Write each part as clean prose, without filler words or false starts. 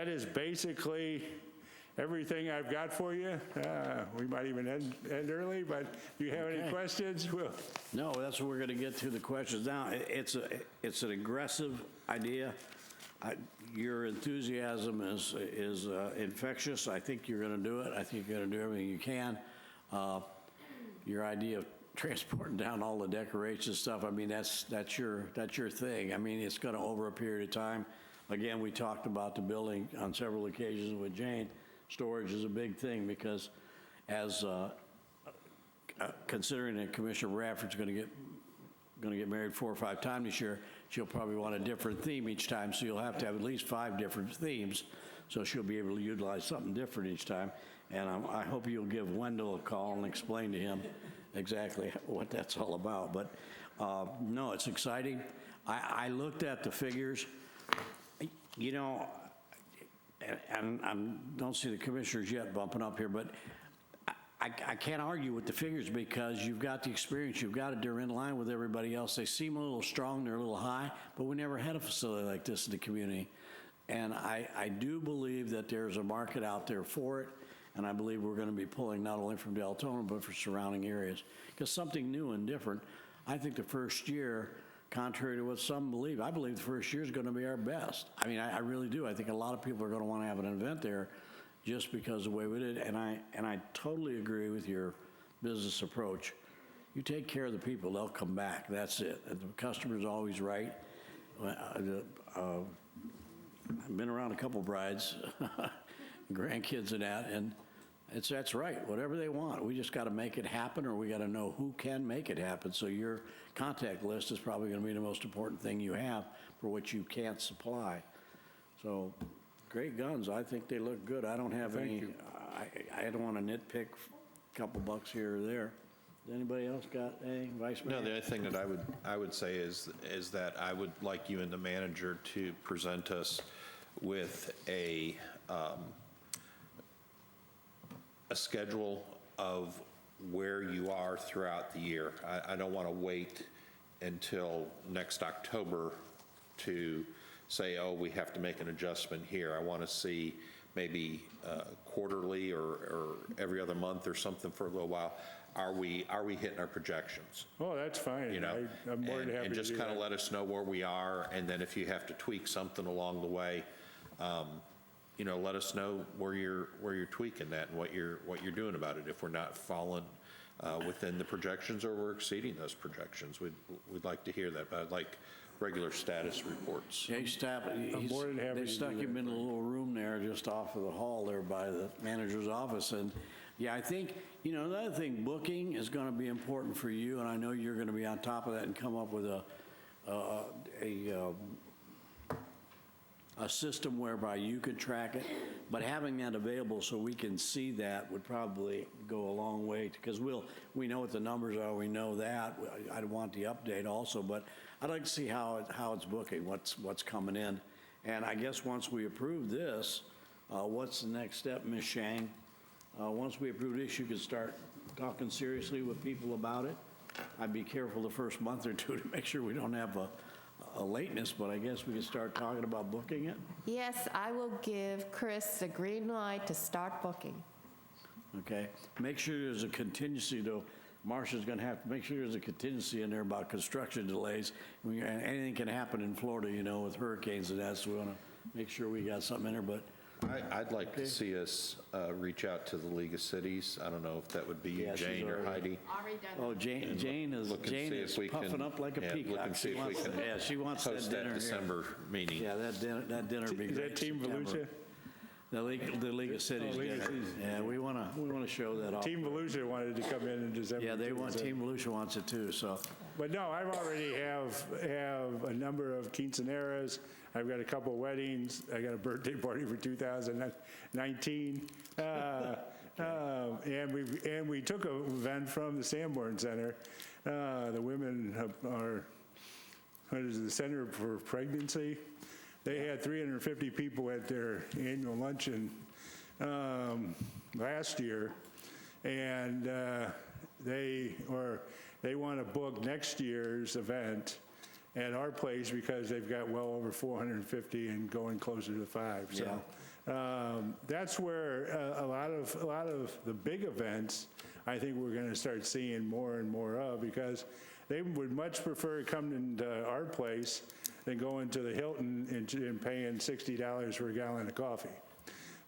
that is basically everything I've got for you. We might even end early, but if you have any questions, we'll. No, that's what we're going to get to the questions now. It's an aggressive idea. Your enthusiasm is infectious. I think you're going to do it. I think you're going to do everything you can. Your idea of transporting down all the decorations stuff, I mean, that's your thing. I mean, it's going to, over a period of time. Again, we talked about the building on several occasions with Jane. Storage is a big thing because as considering that Commissioner Bradford's going to get married 4 or 5 times this year, she'll probably want a different theme each time, so you'll have to have at least 5 different themes, so she'll be able to utilize something different each time. And I hope you'll give Wendell a call and explain to him exactly what that's all about. But no, it's exciting. I looked at the figures, you know, and I don't see the commissioners yet bumping up here, but I can't argue with the figures because you've got the experience, you've got it, they're in line with everybody else. They seem a little strong, they're a little high, but we never had a facility like this in the community. And I do believe that there's a market out there for it, and I believe we're going to be pulling not only from Deltona, but for surrounding areas. Because something new and different, I think the first year, contrary to what some believe, I believe the first year is going to be our best. I mean, I really do. I think a lot of people are going to want to have an event there just because of the way we did it. And I totally agree with your business approach. You take care of the people, they'll come back. That's it. And the customer's always right. I've been around a couple brides, grandkids and that, and that's right. Whatever they want, we just got to make it happen, or we got to know who can make it happen. So your contact list is probably going to be the most important thing you have for what you can't supply. So great guns. I think they look good. I don't have any. I don't want to nitpick a couple bucks here or there. Does anybody else got anything, Vice Mayor? No, the only thing that I would say is that I would like you and the manager to present us with a schedule of where you are throughout the year. I don't want to wait until next October to say, oh, we have to make an adjustment here. I want to see maybe quarterly or every other month or something for a little while. Are we hitting our projections? Oh, that's fine. You know, I'm more than happy to do that. And just kind of let us know where we are, and then if you have to tweak something along the way, you know, let us know where you're tweaking that and what you're doing about it. If we're not falling within the projections or we're exceeding those projections, we'd like to hear that. But I'd like regular status reports. Yeah, they stuck him in a little room there just off of the hall there by the manager's office. And yeah, I think, you know, another thing, booking is going to be important for you, and I know you're going to be on top of that and come up with a system whereby you could track it, but having that available so we can see that would probably go a long way, because we know what the numbers are, we know that. I'd want the update also, but I'd like to see how it's booking, what's coming in. And I guess once we approve this, what's the next step, Ms. Shang? Once we approve this, you can start talking seriously with people about it. I'd be careful the first month or two to make sure we don't have a lateness, but I guess we can start talking about booking it. Yes, I will give Chris the green light to start booking. Okay. Make sure there's a contingency, though. Marcia's going to have to make sure there's a contingency in there about construction delays. Anything can happen in Florida, you know, with hurricanes and that, so we want to make sure we got something in there. But I'd like to see us reach out to the League of Cities. I don't know if that would be you, Jane, or Heidi. Oh, Jane is puffing up like a peacock. Look and see if we can she wants host that December meeting. Yeah, that dinner would be great. Is that Team Volusia? The League of Cities. Yeah, we want to show that off. Team Volusia wanted to come in December. Yeah, Team Volusia wants it too. So, but no, I've already have a number of quinceaneras. I've got a couple of weddings. I got a birthday party for 2019, and we took an event from the Sanborn Center. The women are the Center for Pregnancy. They had 350 people at their annual luncheon last year, and they want to book next year's event at our place because they've got well over 450 and going closer to 5. So That's where a lot of the big events, I think we're going to start seeing more and more of, because they would much prefer coming to our place than going to the Hilton and paying $60 for a gallon of coffee.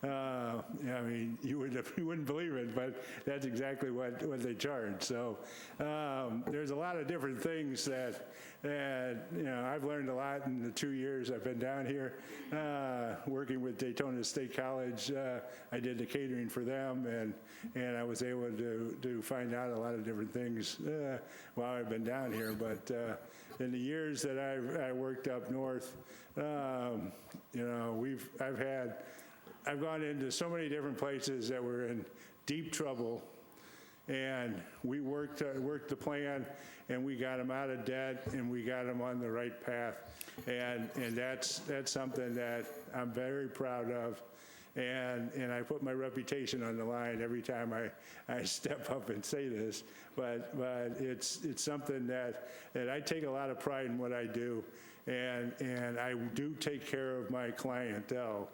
I mean, you wouldn't believe it, but that's exactly what they charge. So there's a lot of different things that I've learned a lot in the 2 years I've been down here working with Deltona State College. I did the catering for them, and I was able to find out a lot of different things while I've been down here. But in the years that I worked up north, I've gone into so many different places that were in deep trouble, and we worked the plan, and we got them out of debt, and we got them on the right path, and that's something that I'm very proud of, and I put my reputation on the line every time I step up and say this, but it's something that I take a lot of pride in what I do, and I do take care of my clientele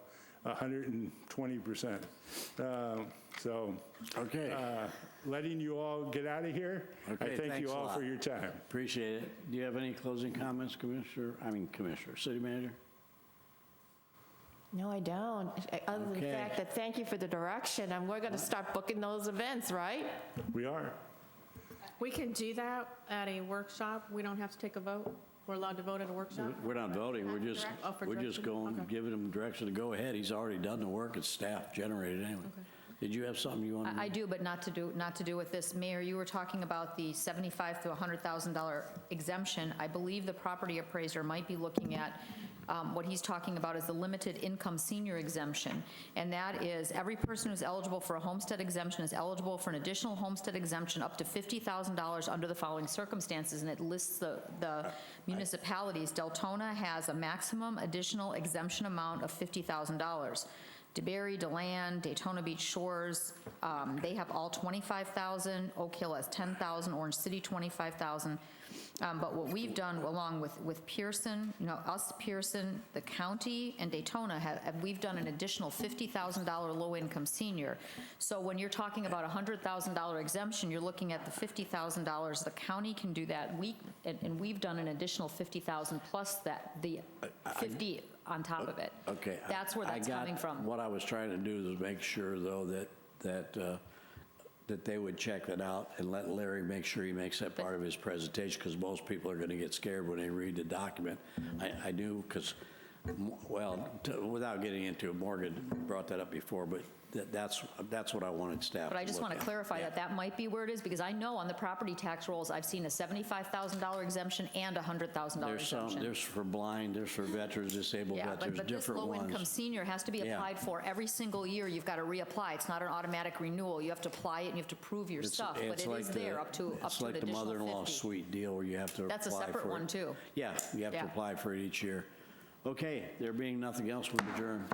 120%. Okay. Letting you all get out of here, Okay, I thank thanks you a all lot. for your time. Appreciate it. Do you have any closing comments, Commissioner, City Manager? No, I don't. Other than the Okay. fact that thank you for the direction, and we're going to start booking those events, right? We are. We can do that at a workshop. We don't have to take a vote. We're allowed to vote at a workshop? We're not voting, we're just for direction? going, Okay. giving him direction to go ahead. He's already done the work, it's staff generated anyway. Did you have something you wanted to? I do, but not to do with this. Mayor, you were talking about the $75,000 to $100,000 exemption. I believe the property appraiser might be looking at, what he's talking about is the limited income senior exemption. And that is every person who's eligible for a homestead exemption is eligible for an additional homestead exemption up to $50,000 under the following circumstances. And it lists the municipalities. Deltona has a maximum additional exemption amount of $50,000. DeBerry, DeLand, Daytona Beach Shores, they have all $25,000. Oak Hill has $10,000. Orange City, $25,000. But what we've done, along with Pearson, Pearson, the county, and Daytona, we've done an additional $50,000 low-income senior. So when you're talking about a $100,000 exemption, you're looking at the $50,000. The county can do that. And we've done an additional $50,000 plus the 50 on top of it. Okay. That's where that's coming from. What I was trying to do is make sure, though, that they would check that out and let Larry make sure he makes that part of his presentation, because most people are going to get scared when they read the document. I do, because, without getting into it, Morgan brought that up before, but that's what I wanted staff to But I just look want to at. clarify Yeah. that might be where it is, because I know on the property tax rolls, I've seen a $75,000 exemption and a $100,000 There's exemption. there's for blind, there's for veterans, disabled Yeah, veterans, but this different low-income ones. senior has to be Yeah. applied for every single year. You've got to reapply. It's not an automatic renewal. You have to apply it and you have to prove your stuff, but it is there up to It's an like the additional mother-in-law 50. suite deal where you have to apply for it. That's a separate one, too. Yeah, you have to Yeah. apply for it each year. Okay, there being nothing else, we'll adjourn.